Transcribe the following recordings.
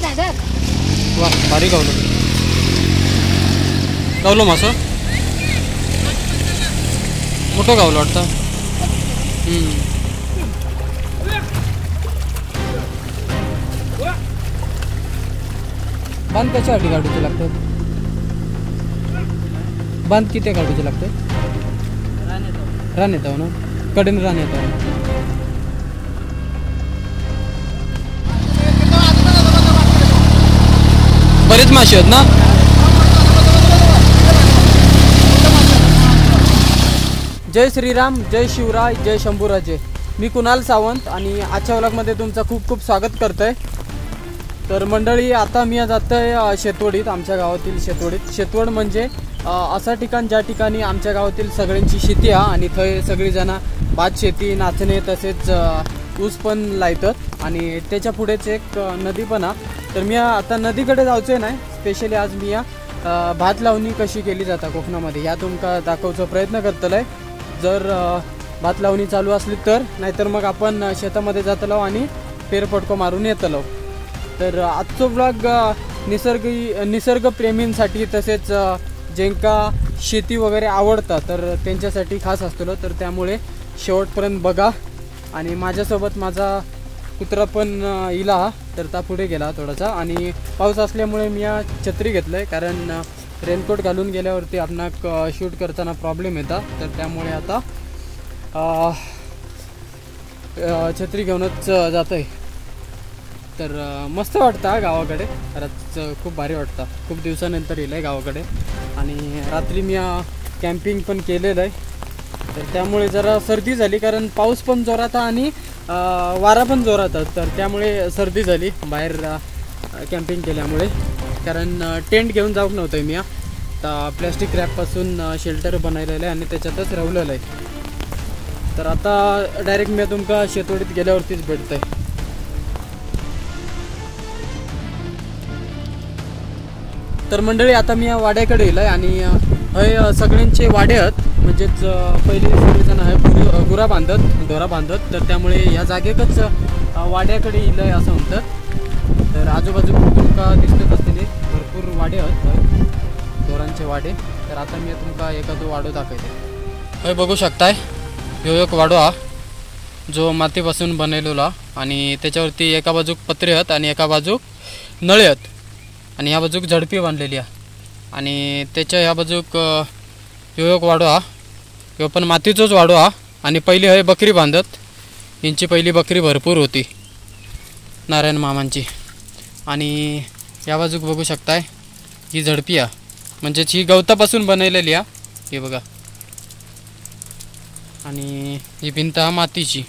वा भारी गावलं गावलं मासं मोठं गावलं वाटतं. बांध कशासाठी काढूचे लागतात? बांध किती काढूचे लागतात? रान येतो ना कडेन रान येतो. बरेच मासे आहेत ना. जय श्रीराम, जय शिवराय, जय शंभूराजे. मी कुणाल सावंत आणि आजच्या व्लॉगमध्ये तुमचं खूप खूप स्वागत करतोय. तर मंडळी, आता मी जातोय शेतवडीत, आमच्या गावातील शेतवडीत. शेतवड म्हणजे असं ठिकाण ज्या ठिकाणी आमच्या गावातील सगळ्यांची शेती आहे आणि थंय सगळीजण भात शेती, नाचणे तसेच ऊस पण लायतात आणि त्याच्या पुढेच एक नदी पण आहे. तर मी आता नदीकडे जायचं आहे नाही, स्पेशली आज मी भात लावणी कशी केली जाता कोकणामध्ये या तुमका दाखवचा प्रयत्न करतलोय. जर भात लावणी चालू असली तर, नाहीतर मग आपण शेतामध्ये जातलो आणि फेरफटको मारून येतलो. तर आजचा ब्लॉग निसर्गप्रेमींसाठी तसेच ज्यांका शेती वगैरे आवडतं तर त्यांच्यासाठी खास असतो. तर त्यामुळे शेवटपर्यंत बघा. आणि माझ्यासोबत माझा कुत्रा पण इला, तर त्या पुढे गेला थोडासा. आणि पाऊस असल्यामुळे मी छत्री घेतलं आहे, कारण रेनकोट घालून गेल्यावरती आपणाक शूट करताना प्रॉब्लेम येतात. तर त्यामुळे आता छत्री घेऊनच जात आहे. तर मस्त वाटतं गावाकडे, खरंच खूप भारी वाटतं. खूप दिवसानंतर येलं आहे गावाकडे. आणि रात्री मी कॅम्पिंग पण केलेलं आहे. तर त्यामुळे जरा सर्दी झाली, कारण पाऊस पण जोरात आणि वारा पण जोरात. तर त्यामुळे सर्दी झाली बाहेर कॅम्पिंग केल्यामुळे. कारण टेंट घेऊन जाऊ नव्हतं मी. आता प्लॅस्टिक रॅपपासून शेल्टर बनवलेलं आहे आणि त्याच्यातच राहिलेलं आहे. तर आता डायरेक्ट मी तुमका शेतवडीत गेल्यावरतीच भेटतंय. तर मंडळी, आता मी वाड्याकडे येलो आहे आणि हे सगळ्यांचे वाडे आहेत. म्हणजेच पहिले सगळेजण आहे गुरा बांधत, दोरा बांधत. तर त्यामुळे ह्या जागेकच वाड्याकडे येलं आहे असं म्हणतात. तर आजूबाजू तुमका दिसतच असतील भरपूर वाडे आहेत, दोरांचे वाडे. तर आता मी तुमका एखादं वाडो दाखवते. हे बघू शकताय, ह्यो एक वाडो हा जो मातीपासून बनवलेला आणि त्याच्यावरती एका बाजूक पत्रे आहेत आणि एका बाजूक नळे आहेत आणि ह्या बाजूक झडपी बांधलेली आहे. आणि त्याच्या ह्या बाजूक ह्यो एक वाडो हा, ह्यो पण मातीचोच वाडो हा. आणि पहिली हय बकरी बांधत, यांची पहिली बकरी भरपूर होती नारायण मामांची. आणि या बाजूक बघू शकताय ही झडपी आहे, म्हणजेच ही गवतापासून बनवलेली आहे. हे बघा. आणि ही भिंत हा मातीची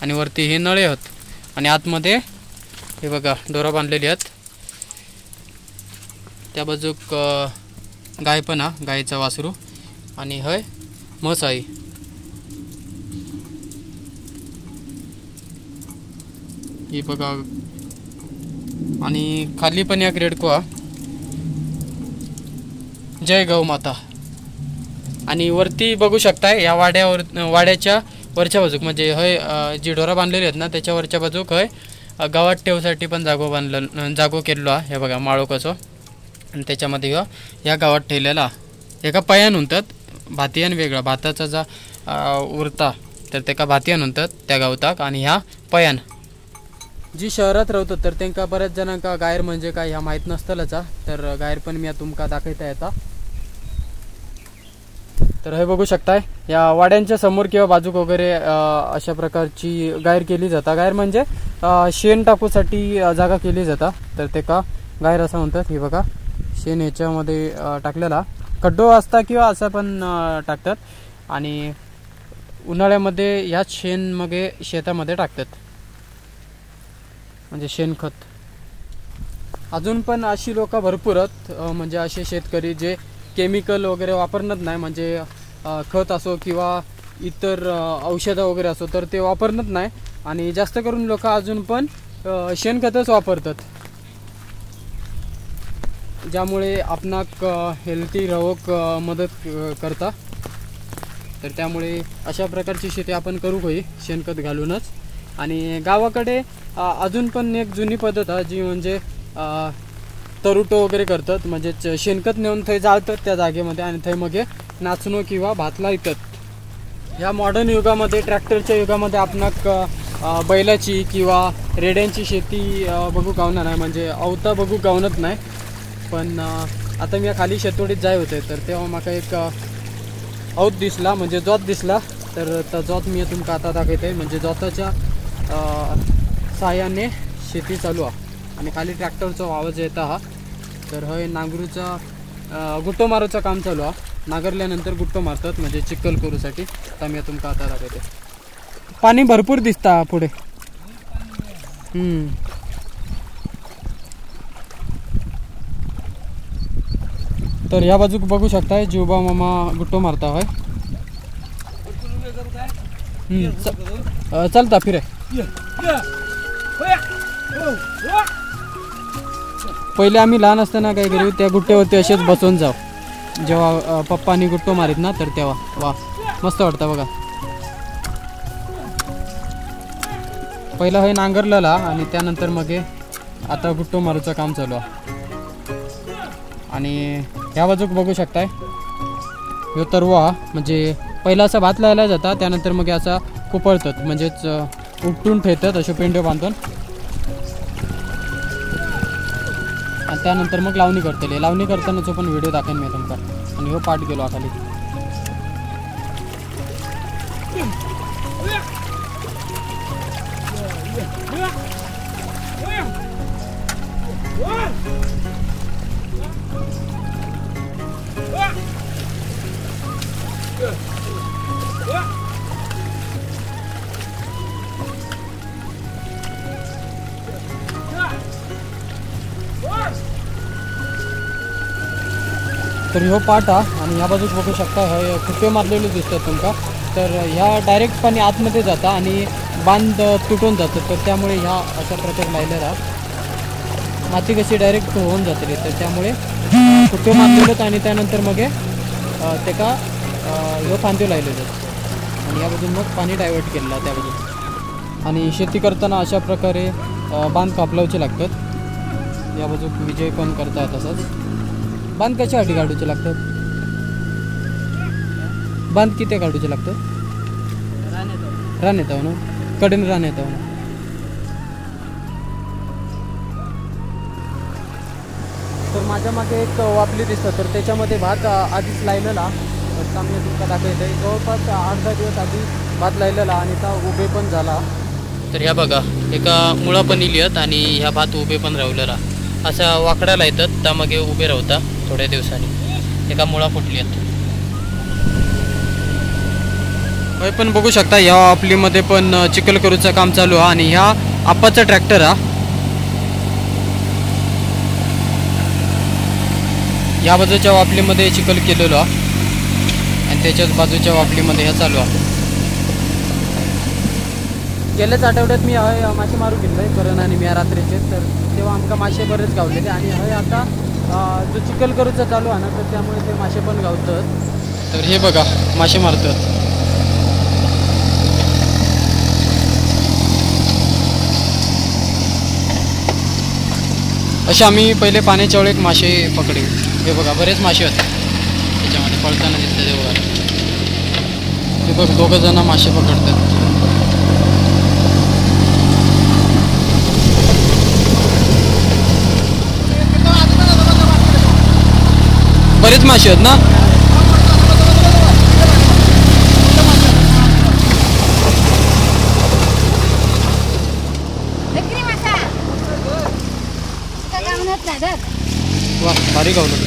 आणि वरती हे नळे आहेत आणि आतमध्ये हे बघा दोरा बांधलेली आहेत. त्या बाजूक गाय पण हा, गायचा वासरू. आणि हय म्हस आहे. ही बघा. आणि खाली पण एक रेडको हा, जय गौ माता. आणि वरती बघू शकताय या वाड्याच्या वरच्या बाजूक, म्हणजे हय जी ढोरा बांधलेली आहेत ना त्याच्या वरच्या बाजूक हय गावात ठेवसाठी पण जागो केलेलो हा. हे बघा माळो कसो. आणि त्याच्यामध्ये या गावात ठेवलेला एका पयान म्हणतात, भातियान वेगळा. भाताचा जा उरता तर त्याका भातियान म्हणतात त्या गावताक. आणि ह्या पयान जी शहरात राहतात तर त्यांना बऱ्याच जणांका गायर म्हणजे काय ह्या माहीत नसतलच. तर गायर पण मी तुमका दाखवता येता. तर हे बघू शकताय या वाड्यांच्या समोर किंवा बाजूक वगैरे अशा प्रकारची गायर केली जाता. गायर म्हणजे शेण टाकूसाठी जागा केली जाता, तर ते का गायर असं म्हणतात. हे बघा शेण ह्याच्यामध्ये टाकलेला खड्डो असता किंवा असं पण टाकतात. आणि उन्हाळ्यामध्ये ह्याच शेण मग शेतामध्ये टाकतात, म्हणजे शेणखत. अजून पण अशी लोक भरपूर आहेत, म्हणजे असे शेतकरी जे केमिकल वगैरे वापरत नाही, म्हणजे खत असो किंवा इतर औषधं वगैरे असो तर ते वापरत नाही. आणि जास्त करून लोक अजून पण शेणखतच वापरतात, ज्यामुळे आपणाक हेल्थी राहूक मदत करता. तर त्यामुळे अशा प्रकारची शेती आपण करू होई शेणखत घालूनच. आणि गावाकडे अजून पण एक जुनी पद्धत आहे जी म्हणजे तरुटो वगैरे करतात, म्हणजेच शेणखत नेऊन थंय जाळतात त्या जागेमध्ये आणि थंय मग नाचणो किंवा भात लायतात। या मॉडर्न युगामध्ये, ट्रॅक्टरच्या युगामध्ये आपणाक बैलाची किंवा रेड्यांची शेती बघू गावना नाही, म्हणजे अवता बघू गावनच नाही। पण आता मी खाली शेतवडीत जाय होते तर तेव्हा माका एक औत दिसला, म्हणजे जोत दिसला। तर तो जोत मी तुमका आता दाखवते, म्हणजे जोताच्या साहाय्याने शेती चालू आहे आणि खाली ट्रॅक्टरचा आवाज येता हा। तर हय नांगरूचा गुट्टो मारूचं काम चालू आहे। नांगरल्यानंतर गुट्टो मारतात, म्हणजे चिखल करूसाठी। आता मी तुमका आता दाखवते, पाणी भरपूर दिसता पुढे। तर या बाजूक बघू शकताय जीवबा मामा गुट्टो मारता होय। चलता फिरे पहिले आम्ही लहान असताना काय करू, त्या गुट्ट्यावरती असेच बसून जाऊ। जेव्हा पप्पानी गुट्टो मारीत ना तर तेव्हा वा मस्त वाटतं बघा। पहिला हे नांगरलेला आणि त्यानंतर मग आता गुट्टो मारूचं काम चालू आहे। आणि ह्या बाजूक बघू शकताय ह्यो तरवा, म्हणजे पहिला असा भात लायला जाता, त्यानंतर मग असा कुपळतात, म्हणजेच उपटून ठेवतात असे पेंडे बांधून, आणि त्यानंतर मग लावणी करतले। लावणी करतानाचा पण व्हिडिओ दाखवेन मी तुमका। आणि ह्यो पाठ गेलो खाली। तर ह्यो पाट हा, आणि ह्या बाजूक बघू शकता हे कुप्पे मारलेले दिसतात तुमका। तर ह्या डायरेक्ट पाणी आतमध्ये जाता आणि बांध तुटून जातं, तर त्यामुळे ह्या अशा प्रकारे लायलेला माती कशी डायरेक्ट होऊन जातली, तर त्यामुळे कुप्पे मारलेलेत आणि त्यानंतर मग त्याका ह्यो फांद्यो लायलेलो आणि या बाजून मग पाणी डायव्हर्ट केलेला त्या बाजून। आणि शेती करताना अशा प्रकारे बांध कापलावचे लागतात। या बाजूक विजय पण करतात तसंच। बांध कशासाठी काढूचे लागतात? बांध किती काढूचे लागतात? रान येतो ना, कडेन रान येतो ना। तर माझ्या मागे एक वापली दिसतं, तर त्याच्यामध्ये भात आधीच लायलेला। सामने तुमका दाखवत आहे, जवळपास 8-10 दिवस आधी भात लायलेला आणि त्या उभे पण झाला। तर ह्या बघा एका मुळा पण इलियत आणि ह्या भात उभे पण रावलेला, असा वाकड्याला येतात त्यामागे उभे राहता। थोड्या दिवसांनी एका मुळा फुटली आहेत। होय पण बघू शकता या आपलीमध्ये पण चिखल करूचं काम चालू आहे आणि ह्या आप्पाचा ट्रॅक्टर हा। या बाजूच्या वापलीमध्ये चिखल केलेलो आणि त्याच्याच बाजूच्या वापलीमध्ये ह्या चालू आहे। गेल्याच आठवड्यात मी हय मासे मारू गेलोय करण आणि मी रात्रीचे, तर तेव्हा आमका मासे बरेच गावलेले आणि हय आता जो चिखल करूचा चालू आहे ना, तर त्यामुळे ते मासे पण गावतात। तर हे बघा मासे मारतात। असे आम्ही पहिले पाण्याच्या वेळेत मासे पकडे। हे बघा बरेच मासे होते त्याच्यामध्ये पळताना दिसते ते बघा। ते बघ 2 जण मासे पकडतात। बरेच मासे आहेत ना। वा भारी गावलं।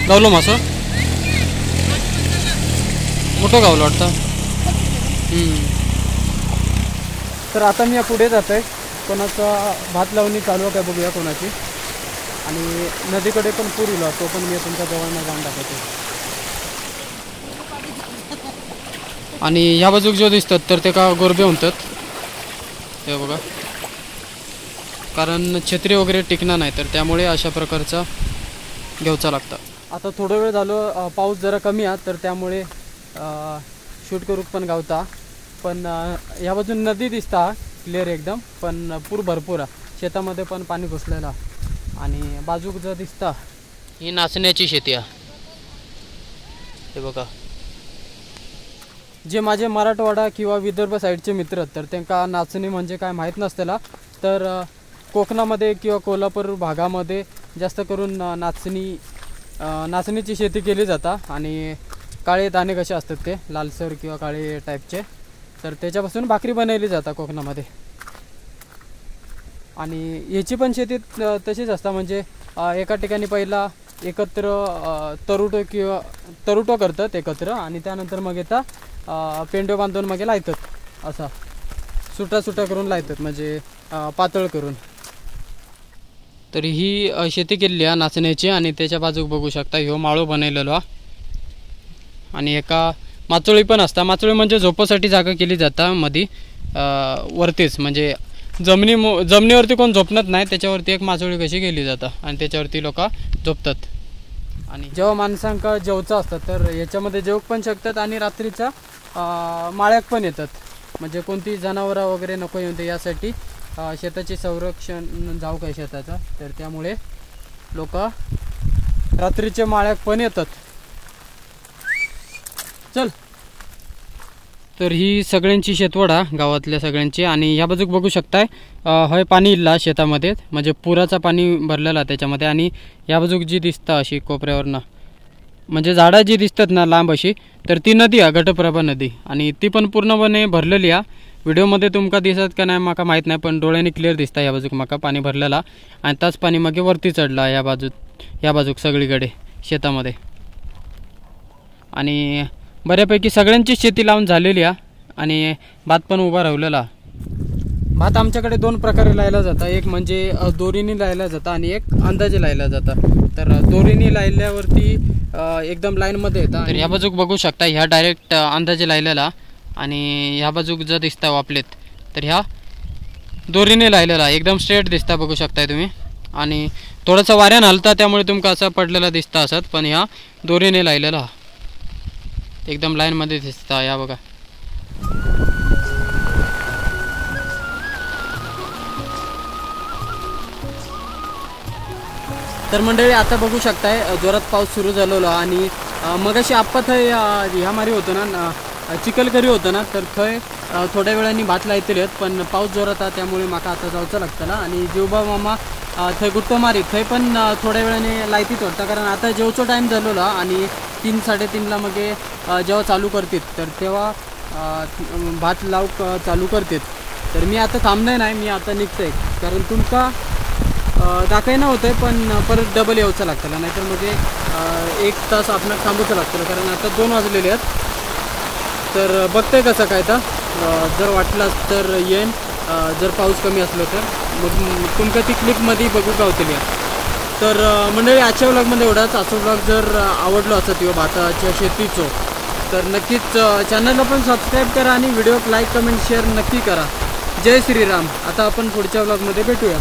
गावलो मासं मोठं गावलं वाटतं. तर आता मी पुढे जात आहे. कोणाचा भात लावणी चालू आहे काय बघूया कोणाची. आणि नदीकडे पण पूर येईल तो पण मी तुमच्या जवळनं जाऊन टाकतो. आणि ह्या बाजूक जो दिसतात तर ते का गोरबे म्हणतात हे बघा. कारण छत्री वगैरे टिकणार नाही तर त्यामुळे अशा प्रकारचा घेऊचा लागतं. आता थोडा वेळ झालो पाऊस जरा कमी आहे तर त्यामुळे शूट करू पण गावता. पण ह्या बाजून नदी दिसता क्लिअर एकदम. पण पूर भरपूर आहे. शेतामध्ये पण पाणी घुसलेलं. आणि बाजूक जर दिसता ही नाचण्याची शेती आहे हे बघा. जे माझे मराठवाडा किंवा विदर्भ साईडचे मित्र तर त्यांना नाचणी म्हणजे काय माहीत नसतेला. तर कोकणामध्ये किंवा कोल्हापूर भागामध्ये जास्त करून नाचणीची शेती केली जाता. आणि काळे दाणे कसे असतात ते लालसर किंवा काळे टाईपचे तर त्याच्यापासून भाकरी बनवली जातात कोकणामध्ये. आणि याची पण शेती तशीच असता. म्हणजे एका ठिकाणी पहिला एकत्र तरुटो करतात एकत्र आणि त्यानंतर मग येता पेंडो बांधून मग लायतात. असा सुटा करून लायतात म्हणजे पातळ करून. तर ही शेती केलेली आहे नाचण्याची. आणि त्याच्या बाजूक बघू शकता ह्यो माळो बनवलेलो. आणि एका माचोळी पण असता. माचोळी म्हणजे झोपासाठी जागा केली जाता मधी वरतीच. म्हणजे जमिनीवरती कोण झोपणत नाही त्याच्यावरती एक माचोळी कशी केली जाता आणि त्याच्यावरती लोक झोपतात. आणि जेव्हा माणसांका जेवचं असतात तर याच्यामध्ये जेवू पण शकतात. आणि रात्रीचा माळ्याक पण येतात. म्हणजे कोणती जनावरं वगैरे नको येऊ दे यासाठी शेताचे संरक्षण जाऊ काय शेताचा. तर त्यामुळे लोक रात्रीचे माळ्याक पण येतात. चल. तर ही सगळ्यांची शेतवडा गावातल्या सगळ्यांची. आणि ह्या बाजूक बघू शकताय हय पाणी इल्ला शेतामध्ये म्हणजे पुराचा पाणी भरलेला त्याच्यामध्ये. आणि या बाजूक जी दिसता अशी कोपऱ्यावरनं म्हणजे झाडं जी दिसतात ना लांब अशी तर ती नदी आहे घटप्रभा नदी. आणि ती पण पूर्णपणे भरलेली आहे. व्हिडिओमध्ये तुमका दिसत का नाही माका माहीत नाही पण डोळ्याने क्लिअर दिसता या बाजूक माका पाणी भरलेला. आणि ताच पाणी मग वरती चढला या बाजूक सगळीकडे शेतामध्ये. आणि बऱ्यापैकी सगळ्यांची शेती लावून झालेली आहे. आणि भात पण उभा राहिलेला. भात आमच्याकडे दोन प्रकारे लायला जातं. एक म्हणजे दोरीने लायला जातं आणि एक अंदाजे लायला जातं. तर दोरीने लायल्यावरती एकदम लाईनमध्ये येतं. तर ह्या बाजूक बघू शकता ह्या डायरेक्ट अंदाजे लायलेला. आणि ह्या बाजूक जर दिसता वापलेत तर ह्या दोरीने लायलेला एकदम स्ट्रेट दिसता बघू शकताय तुम्ही. आणि थोडंसं वाऱ्यानं हलता त्यामुळे तुमका असा पडलेला दिसता असत. पण ह्या दोरीने लायलेला एकदम लाईनमध्ये दिसता. या बघा. तर मंडळी आता बघू शकताय जोरात पाऊस सुरू झालेला. आणि मगाशी आपत ह्या मारी होतो ना चिखलकरी होतं ना तर थंय थोड्या वेळाने भात लायतले पण पाऊस जोरात आहे त्यामुळे माका आता जाऊचं लागतं. आणि जीवबा मामा थंय गुट्टो मारी थंय पण थोड्या वेळाने लायतीत वाटतं. कारण आता जेवचो टाईम झालेला आणि 3-3:30ला मग जेव्हा चालू करतात तर तेव्हा भात लावूक चालू करतात. तर मी आता थांबणार नाही. मी आता निघतोय कारण तुमका दाखवायला होतं पण परत डबल यावचं लागतं. नाहीतर म्हणजे 1 तास आपल्याला थांबूचं लागतं. कारण आता 2 वाजलेले आहेत. तर बघताय कसं काय तर जर वाटलं तर येईन. जर पाऊस कमी असलं तर मग तुमका ती क्लिपमध्ये बघू गावतली. तर मंडळी आजच्या व्लॉगमध्ये एवढाच. आजचा व्लॉग जर आवडलो असत किंवा भाताच्या शेतीचो तर नक्कीच चॅनलला पण सबस्क्राईब करा आणि व्हिडिओ लाईक कमेंट शेअर नक्की करा. जय श्रीराम. आता आपण पुढच्या व्लॉगमध्ये भेटूया.